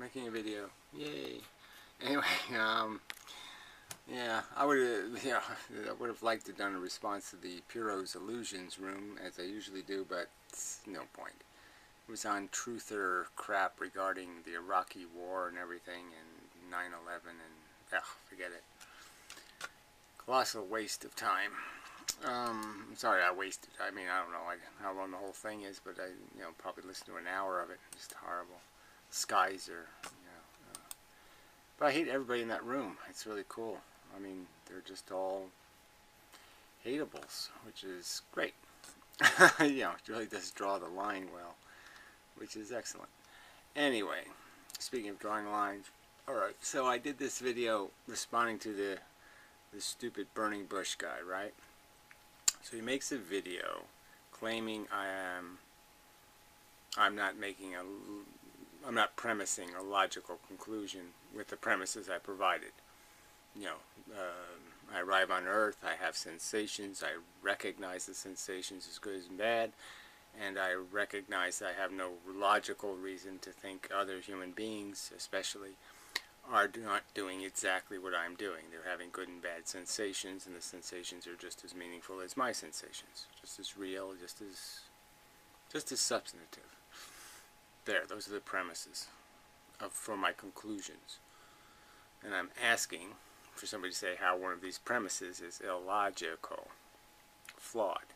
making a video. Yay. Anyway, yeah, I would have liked to have done a response to the Puro's Illusions room, as I usually do, but no point. It was on truther crap regarding the Iraqi war and everything, and 9/11, and, forget it. Colossal waste of time. I'm sorry I wasted, I don't know how long the whole thing is, but I, probably listened to an hour of it. Just horrible. Skies are, but I hate everybody in that room. It's really cool. They're just all hateables, which is great. It really does draw the line well, which is excellent. Anyway, speaking of drawing lines, alright, so I did this video responding to the stupid burning bush guy, right? So he makes a video claiming I'm not premising a logical conclusion with the premises I provided. I arrive on Earth, I have sensations, I recognize the sensations as good as bad, and I recognize I have no logical reason to think other human beings, especially, are not doing exactly what I'm doing. They're having good and bad sensations, and the sensations are just as meaningful as my sensations, just as real, just as substantive. There, those are the premises for my conclusions. And I'm asking for somebody to say how one of these premises is illogical, flawed.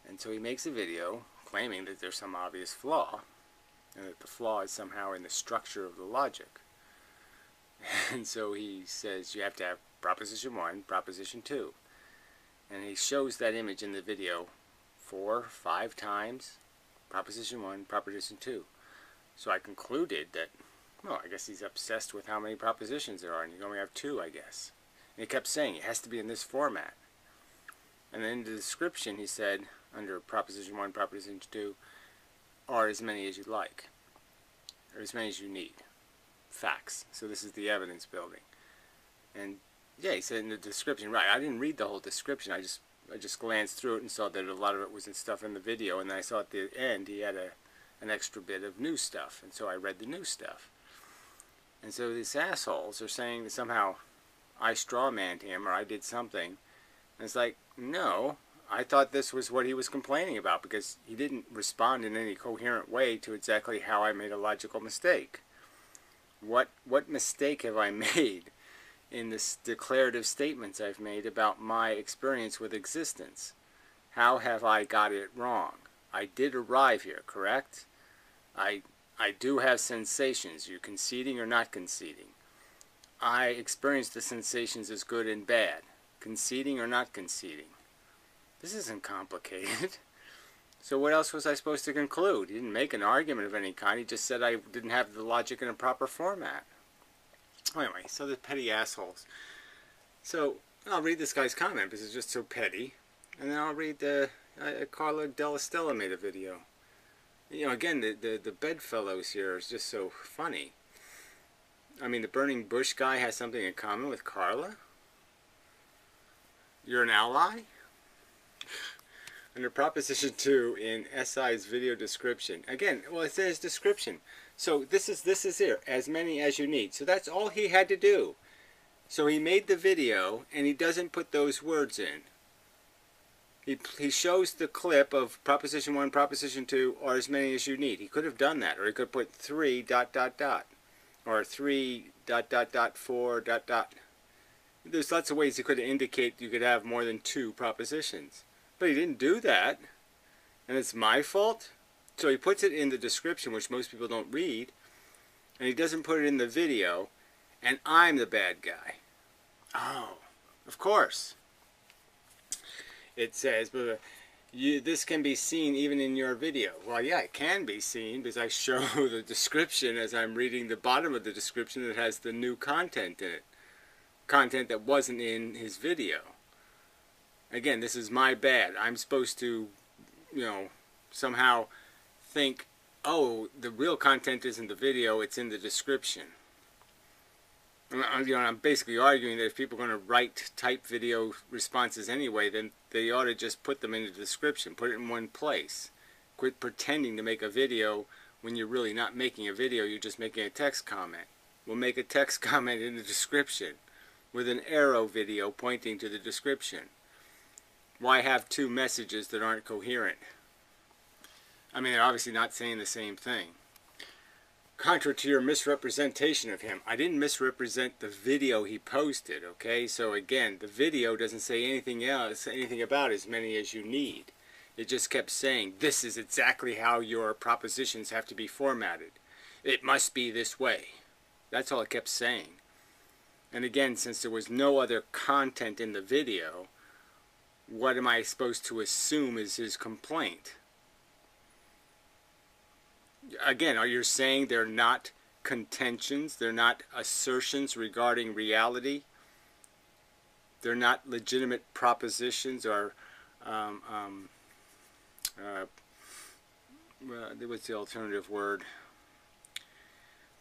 And so he makes a video claiming that there's some obvious flaw, and that the flaw is somehow in the structure of the logic. And so he says you have to have proposition 1, proposition 2. And he shows that image in the video 4, 5 times, proposition 1, proposition 2. So I concluded that, well, I guess he's obsessed with how many propositions there are, and you only have 2, I guess. And he kept saying it has to be in this format. And then in the description he said, under proposition 1, proposition 2, are as many as you like, or as many as you need. Facts. So this is the evidence building. And yeah, he said in the description, right, I didn't read the whole description, I just glanced through it and saw that a lot of it was in stuff in the video, and then I saw at the end he had an extra bit of new stuff, and so I read the new stuff. And so these assholes are saying that somehow I strawmanned him or I did something, and it's like, no, I thought this was what he was complaining about, because he didn't respond in any coherent way to exactly how I made a logical mistake. What mistake have I made in this declarative statements I've made about my experience with existence? How have I got it wrong? I did arrive here, correct? I do have sensations. You're conceding or not conceding? I experience the sensations as good and bad. Conceding or not conceding? This isn't complicated. So what else was I supposed to conclude? He didn't make an argument of any kind. He just said I didn't have the logic in a proper format. Anyway, so the petty assholes. So I'll read this guy's comment because it's just so petty. And then I'll read the Carla Della Stella made a video. Again, the bedfellows here is just so funny. The burning bush guy has something in common with Carla? You're an ally? Under proposition 2 in SI's video description. Again, well, it says description. So this is here, as many as you need. So that's all he had to do. So he made the video and he doesn't put those words in. He shows the clip of proposition 1, proposition 2, or as many as you need. He could have done that, or he could put 3 ... or 3 ... 4 ... There's lots of ways he could indicate you could have more than 2 propositions. But he didn't do that, and it's my fault? So he puts it in the description, which most people don't read, and he doesn't put it in the video, and I'm the bad guy. Oh, of course. It says, but this can be seen even in your video. Well, yeah, it can be seen, because I show the description as I'm reading the bottom of the description that has the new content in it. Content that wasn't in his video. Again, this is my bad. I'm supposed to, somehow think, oh, the real content isn't the video, it's in the description. I'm basically arguing that if people are going to type video responses anyway, then they ought to just put them in the description, put it in one place. Quit pretending to make a video when you're really not making a video, you're just making a text comment. We'll make a text comment in the description with an arrow video pointing to the description. Why have two messages that aren't coherent? I mean, they're obviously not saying the same thing. Contra to your misrepresentation of him. I didn't misrepresent the video he posted, okay? So again, the video doesn't say anything else, anything about as many as you need. It just kept saying, this is exactly how your propositions have to be formatted. It must be this way. That's all it kept saying. And again, since there was no other content in the video, what am I supposed to assume is his complaint? Again, are you saying they're not contentions? They're not assertions regarding reality? They're not legitimate propositions or what's the alternative word?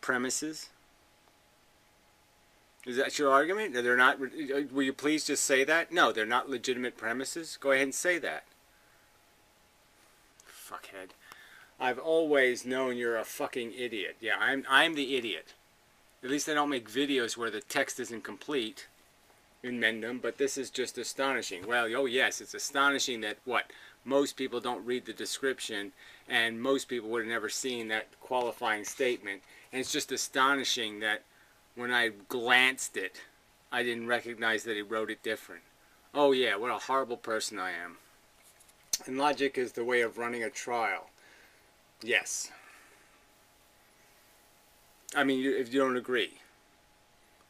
Premises? Is that your argument? They're not. Will you please just say that? No, they're not legitimate premises. Go ahead and say that. Fuckhead. I've always known you're a fucking idiot. Yeah, I'm the idiot. At least I don't make videos where the text isn't complete. Inmendham, but this is just astonishing. Well, oh yes, it's astonishing that what? Most people don't read the description, and most people would have never seen that qualifying statement. And it's just astonishing that when I glanced it, I didn't recognize that he wrote it different. Oh yeah, what a horrible person I am. And logic is the way of running a trial. Yes. I mean, if you don't agree,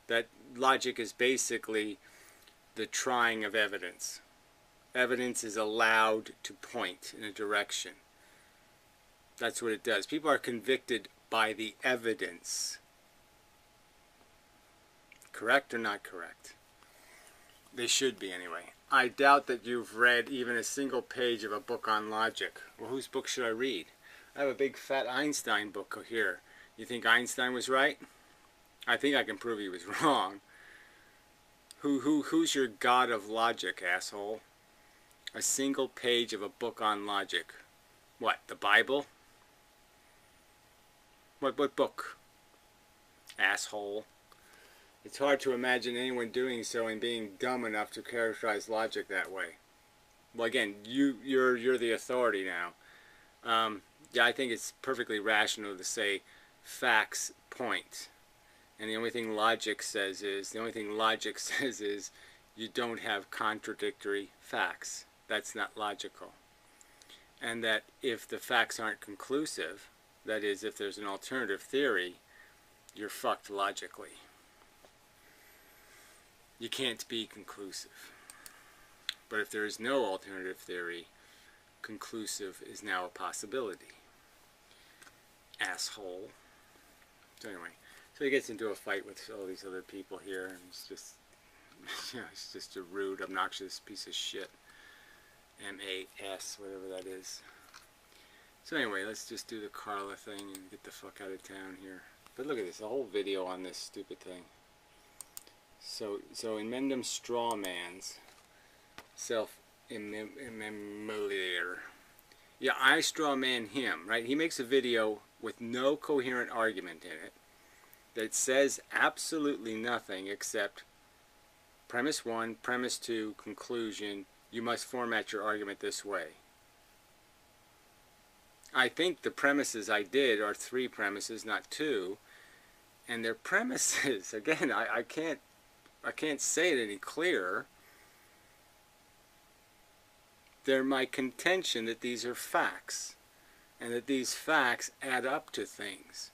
that logic is basically the trying of evidence. Evidence is allowed to point in a direction. That's what it does. People are convicted by the evidence. Correct or not correct? They should be anyway. I doubt that you've read even a single page of a book on logic. Well, whose book should I read? I have a big fat Einstein book here. You think Einstein was right? I think I can prove he was wrong. Who's your god of logic, asshole? A single page of a book on logic. What, the Bible? What book? Asshole. It's hard to imagine anyone doing so and being dumb enough to characterize logic that way. Well, again, you're the authority now. Yeah, I think it's perfectly rational to say facts point. And the only thing logic says is you don't have contradictory facts. That's not logical. And that if the facts aren't conclusive, that is, if there's an alternative theory, you're fucked logically. You can't be conclusive. But if there is no alternative theory, conclusive is now a possibility. Asshole. So anyway, so he gets into a fight with all these other people here, and it's just, you know, it's just a rude, obnoxious piece of shit. M-A-S, whatever that is. So anyway, let's just do the Carla thing and get the fuck out of town here. But look at this, a whole video on this stupid thing. So Inmendham strawmans, selfimmolator. Yeah, I strawman him, right? He makes a video with no coherent argument in it that says absolutely nothing except premise 1, premise 2, conclusion. You must format your argument this way. I think the premises I did are 3 premises, not 2, and they're premises. Again, I can't say it any clearer. They're my contention that these are facts, and that these facts add up to things.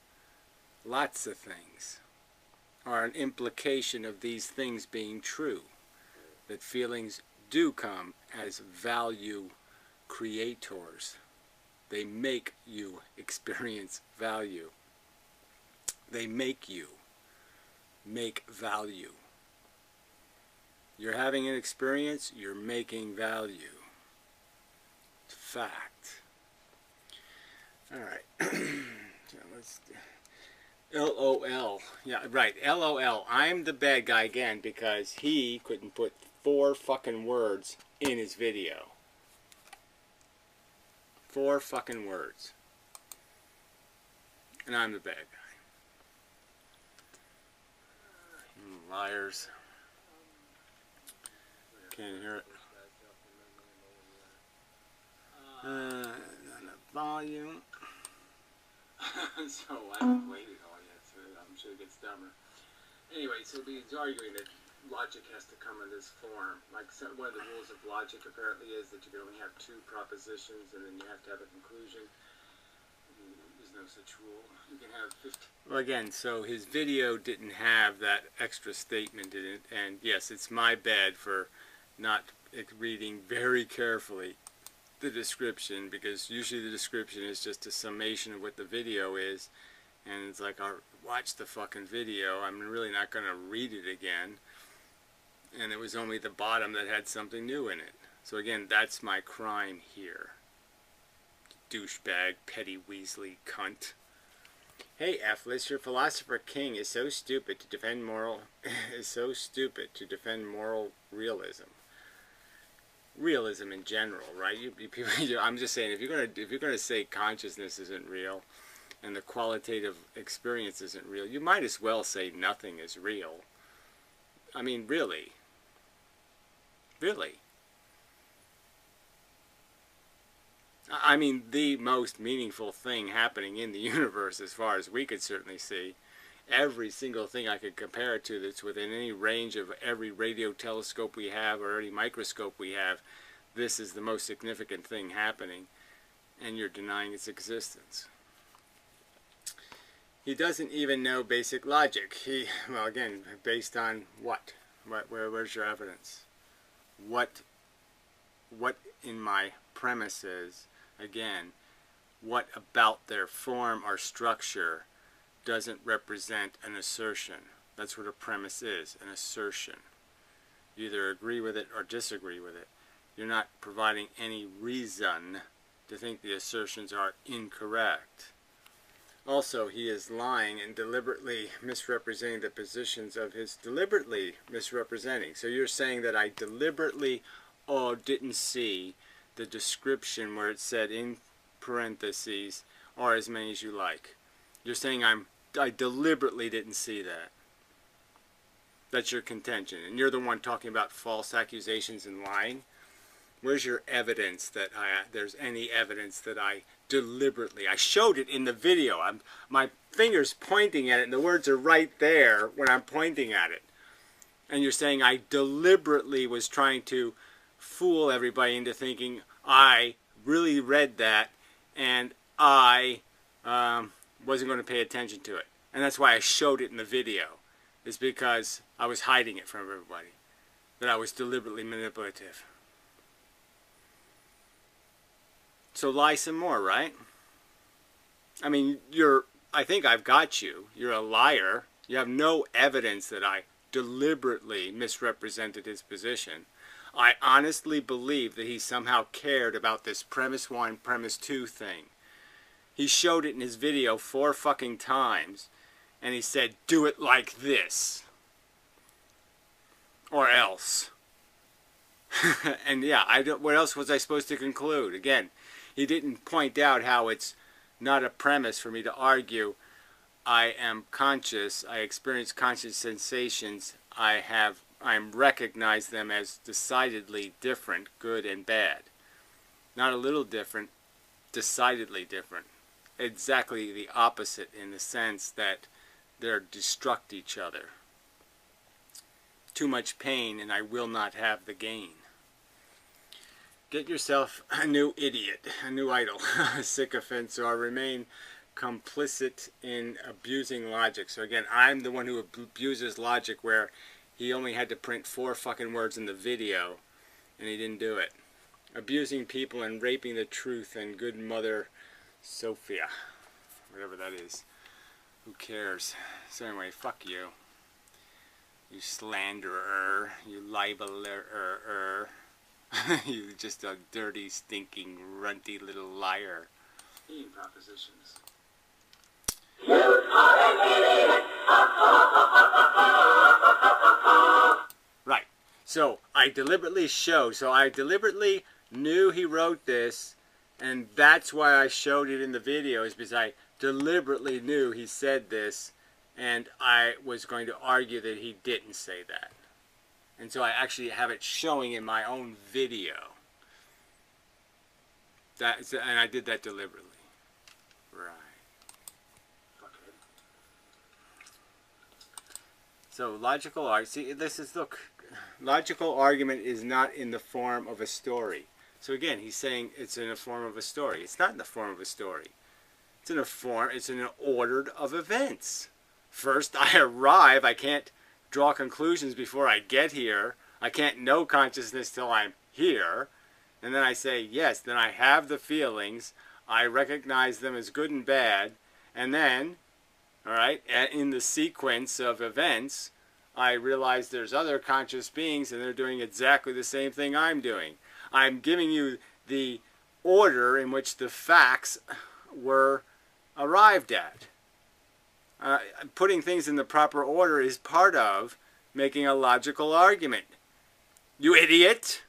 Lots of things are an implication of these things being true. That feelings do come as value creators. They make you experience value. They make you make value. You're having an experience, you're making value. Fact. Alright. So let's LOL. Yeah, right. LOL. I'm the bad guy again because he couldn't put 4 fucking words in his video. 4 fucking words. And I'm the bad guy. Liars. Can't hear it. On the volume. So I haven't waited all yet, so I'm sure it gets dumber. Anyway, so he's arguing that logic has to come in this form. Like one of the rules of logic apparently is that you can only have two propositions and then you have to have a conclusion. There's no such rule. You can have 15. Well, again, so his video didn't have that extra statement in it, and yes, it's my bad for not reading very carefully the description, because usually the description is just a summation of what the video is, and it's like, I'll watch the fucking video, I'm really not going to read it again, and it was only the bottom that had something new in it. So again, that's my crime here. Douchebag, petty Weasley cunt. Hey, F-list, your philosopher king is so stupid to defend moral realism. Realism in general, right? I'm just saying, if you're gonna say consciousness isn't real and the qualitative experience isn't real, you might as well say nothing is real. I mean, really. Really. I mean, the most meaningful thing happening in the universe, as far as we could certainly see, every single thing I could compare it to that's within any range of every radio telescope we have or any microscope we have, this is the most significant thing happening, and you're denying its existence. He doesn't even know basic logic. Well, again, based on what? Where's your evidence? What in my premises, again, what about their form or structure doesn't represent an assertion? That's what a premise is, an assertion. You either agree with it or disagree with it. You're not providing any reason to think the assertions are incorrect. Also, he is lying and deliberately misrepresenting the positions of his deliberately misrepresenting. So you're saying that I deliberately didn't see the description where it said in parentheses, or as many as you like. You're saying I deliberately didn't see that. That's your contention. And you're the one talking about false accusations and lying. Where's your evidence that there's any evidence that I deliberately... I showed it in the video. My finger's pointing at it and the words are right there when I'm pointing at it. And you're saying I deliberately was trying to fool everybody into thinking I really read that and I wasn't going to pay attention to it. And that's why I showed it in the video. It's because I was hiding it from everybody. That I was deliberately manipulative. So lie some more, right? I mean, I think I've got you. You're a liar. You have no evidence that I deliberately misrepresented his position. I honestly believe that he somehow cared about this premise 1, premise 2 thing. He showed it in his video 4 fucking times, and he said, do it like this. Or else. And yeah, what else was I supposed to conclude? Again, he didn't point out how it's not a premise for me to argue I am conscious, I experience conscious sensations, I recognize them as decidedly different, good and bad. Not a little different, decidedly different. Exactly the opposite in the sense that they're destruct each other. Too much pain and I will not have the gain. Get yourself a new idiot, a new idol, a sycophant, so I remain complicit in abusing logic. So again, I'm the one who abuses logic where he only had to print 4 fucking words in the video and he didn't do it. Abusing people and raping the truth and good mother Sophia. Whatever that is. Who cares? So anyway, fuck you. You slanderer. You libeler. You're just a dirty, stinking, runty little liar. Eating propositions. Right. So I deliberately knew he wrote this, And that's why I showed it in the video, is because I deliberately knew he said this, and I was going to argue that he didn't say that. And so I actually have it showing in my own video. And I did that deliberately. Right. Okay. So logical argument. See, this is, look, logical argument is not in the form of a story. So again, he's saying it's in the form of a story. It's not in the form of a story. It's in an order of events. First, I arrive. I can't draw conclusions before I get here. I can't know consciousness till I'm here. And then I say, yes, then I have the feelings. I recognize them as good and bad. And then, all right, in the sequence of events, I realize there's other conscious beings and they're doing exactly the same thing I'm doing. I'm giving you the order in which the facts were arrived at. Putting things in the proper order is part of making a logical argument. You idiot!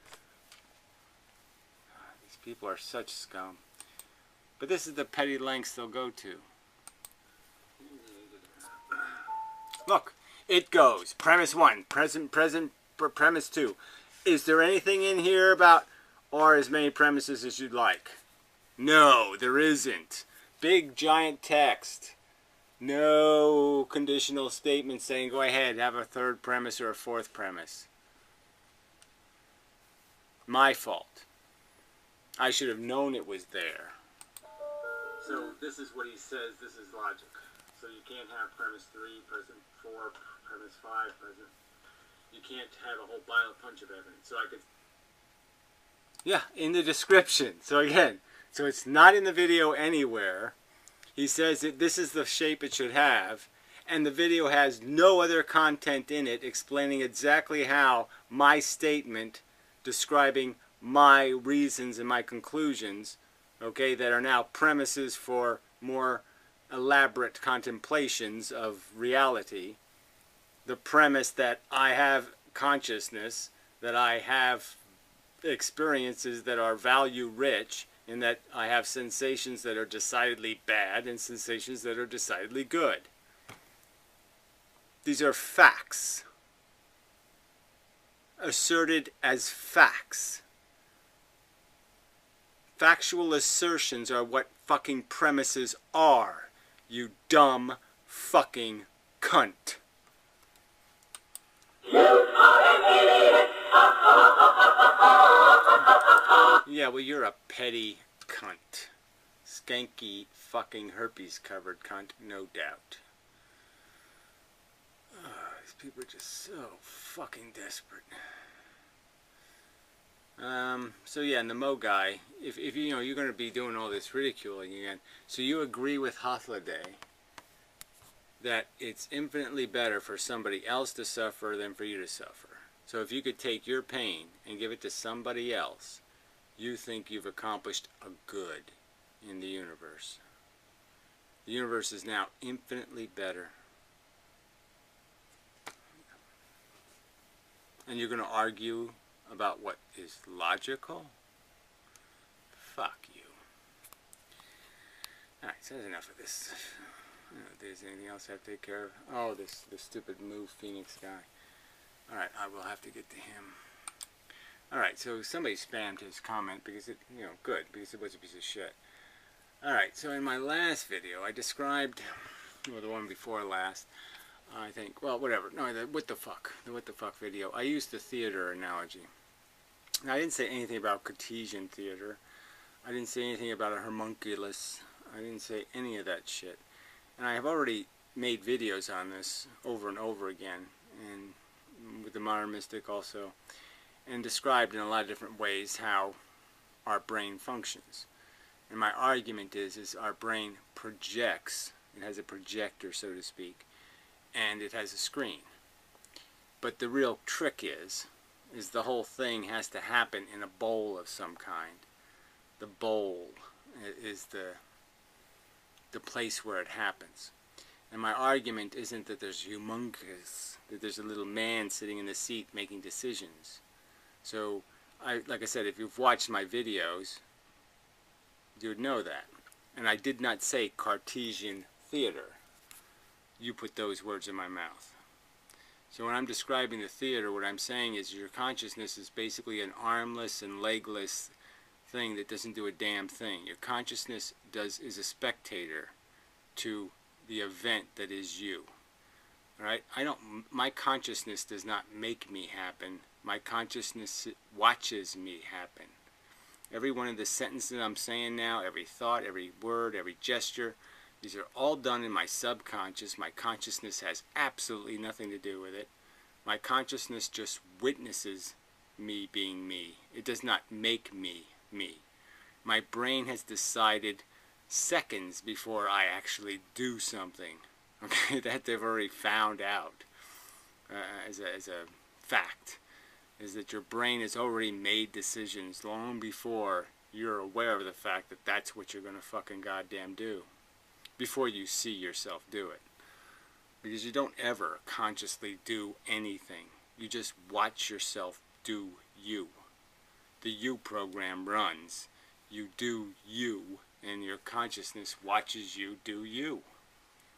These people are such scum. But this is the petty lengths they'll go to. Look, it goes. Premise 1, premise 2. Is there anything in here about, or as many premises as you'd like? No, there isn't. Big giant text. No conditional statement saying go ahead, have a third premise or a fourth premise. My fault. I should have known it was there. So this is what he says, this is logic. So you can't have premise 3, present 4, premise 5, present. You can't have a whole bunch of evidence. So I could... Yeah, in the description. So again, so it's not in the video anywhere. He says that this is the shape it should have, and the video has no other content in it explaining exactly how my statement describing my reasons and my conclusions, okay, that are now premises for more elaborate contemplations of reality. The premise that I have consciousness, that I have experiences that are value rich, in that I have sensations that are decidedly bad and sensations that are decidedly good. These are facts. Asserted as facts. Factual assertions are what fucking premises are, you dumb fucking cunt. Yeah, well, you're a petty cunt. Skanky fucking herpes covered cunt, no doubt. Oh, these people are just so fucking desperate. So yeah, and the Mo guy, if you know you're going to be doing all this ridiculing again, so you agree with Hathliday that it's infinitely better for somebody else to suffer than for you to suffer. So if you could take your pain and give it to somebody else, you think you've accomplished a good in the universe. The universe is now infinitely better. And you're going to argue about what is logical? Fuck you. Alright, so that's enough of this. I don't know if there's anything else I have to take care of. Oh, this stupid Move Phoenix guy. Alright, I will have to get to him. Alright, so somebody spammed his comment because it, you know, good, because it was a piece of shit. Alright, so in my last video, I described, or the one before last, I think, well, whatever, no, the what the fuck video, I used the theater analogy. Now, I didn't say anything about Cartesian theater. I didn't say anything about a homunculus. I didn't say any of that shit. And I have already made videos on this over and over again, and with the modern mystic also, and described in a lot of different ways how our brain functions. And my argument is our brain projects. It has a projector, so to speak, and it has a screen. But the real trick is the whole thing has to happen in a bowl of some kind. The bowl is the place where it happens. And my argument isn't that there's humongous, that there's a little man sitting in the seat making decisions. So, like I said, if you've watched my videos, you would know that. And I did not say Cartesian theater. You put those words in my mouth. So when I'm describing the theater, what I'm saying is your consciousness is basically an armless and legless thing that doesn't do a damn thing. Your consciousness is a spectator to the event that is you. All right? My consciousness does not make me happen. My consciousness watches me happen. Every one of the sentences I'm saying now, every thought, every word, every gesture, these are all done in my subconscious. My consciousness has absolutely nothing to do with it. My consciousness just witnesses me being me. It does not make me me. My brain has decided seconds before I actually do something. Okay, that they've already found out as a fact, is that your brain has already made decisions long before you're aware of the fact that that's what you're going to fucking goddamn do, before you see yourself do it. Because you don't ever consciously do anything. You just watch yourself do you. The you program runs. You do you, and your consciousness watches you do you.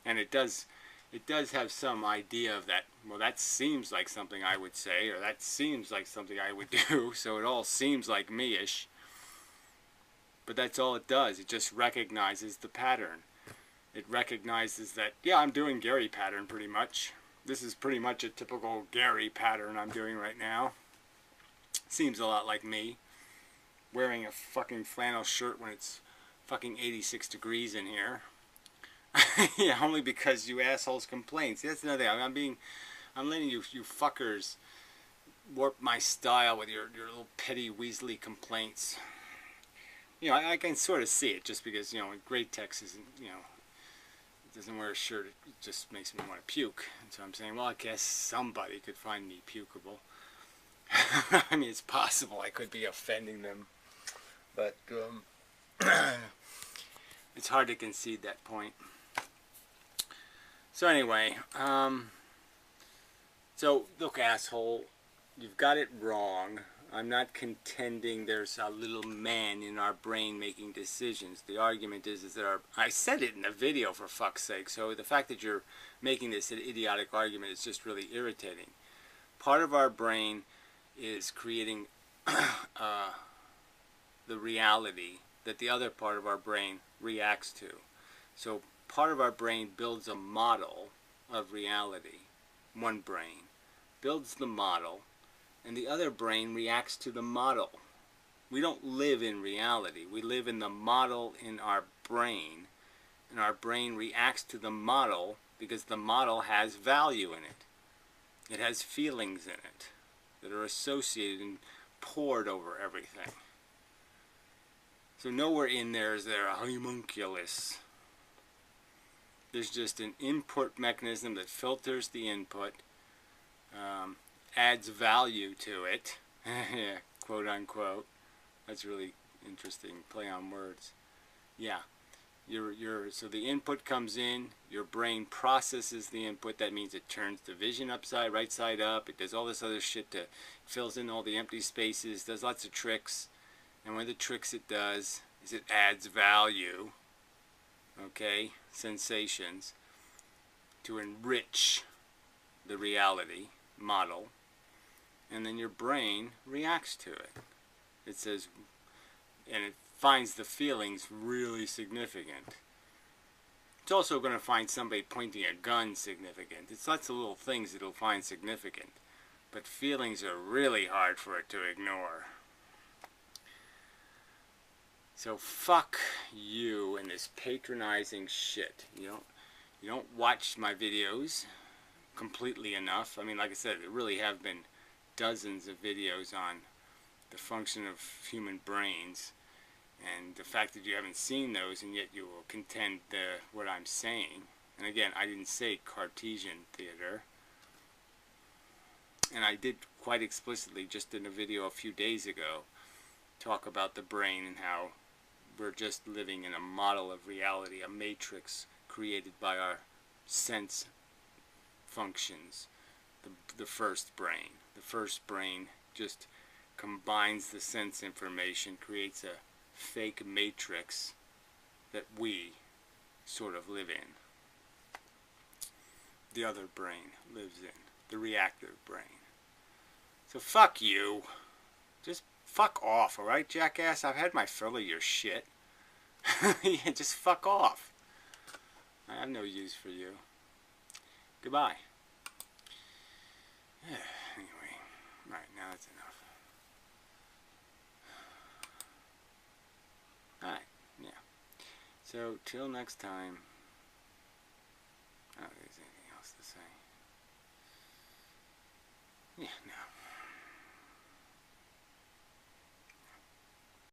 And it does have some idea of that, well, that seems like something I would say, or that seems like something I would do, so it all seems like me-ish. But that's all it does. It just recognizes the pattern. It recognizes that, yeah, I'm doing Gary pattern pretty much. This is pretty much a typical Gary pattern I'm doing right now. Seems a lot like me. Wearing a fucking flannel shirt when it's fucking 86 degrees in here. Yeah, only because you assholes complain. See, that's another thing. I'm letting you fuckers warp my style with your little petty Weasley complaints. You know, I can sort of see it just because, you know, when Great Tex isn't, you know, doesn't wear a shirt, it just makes me want to puke. And so I'm saying, well, I guess somebody could find me pukeable. I mean, it's possible I could be offending them, but it's hard to concede that point. So anyway, so look, asshole, you've got it wrong. I'm not contending there's a little man in our brain making decisions. The argument is that I said it in the video, for fuck's sake, so the fact that you're making this an idiotic argument is just really irritating. Part of our brain is creating the reality that the other part of our brain reacts to. So part of our brain builds a model of reality. One brain builds the model, and the other brain reacts to the model. We don't live in reality. We live in the model in our brain, and our brain reacts to the model because the model has value in it. It has feelings in it that are associated and poured over everything. So nowhere in there is there a homunculus. There's just an input mechanism that filters the input, adds value to it, yeah, quote unquote. That's really interesting, play on words. Yeah, so the input comes in, your brain processes the input. That means it turns the vision upside, right side up. It does all this other shit to fills in all the empty spaces, does lots of tricks. And one of the tricks it does is it adds value, okay, sensations, to enrich the reality model. And then your brain reacts to it. It says, and it finds the feelings really significant. It's also going to find somebody pointing a gun significant. It's lots of little things it'll find significant. But feelings are really hard for it to ignore. So fuck you and this patronizing shit. You don't watch my videos completely enough. I mean, like I said, there really have been dozens of videos on the function of human brains, and the fact that you haven't seen those and yet you will contend what I'm saying. And again, I didn't say Cartesian theater, and I did quite explicitly just in a video a few days ago talk about the brain and how we're just living in a model of reality, a matrix created by our sense functions. The first brain. The first brain just combines the sense information, creates a fake matrix that we sort of live in. The other brain lives in. The reactive brain. So fuck you. Just fuck off, alright, jackass? I've had my fill of your shit. Yeah, just fuck off. I have no use for you. Goodbye. Anyway, alright, now that's enough. Alright, yeah. So, till next time. I don't think there's anything else to say. Yeah, no.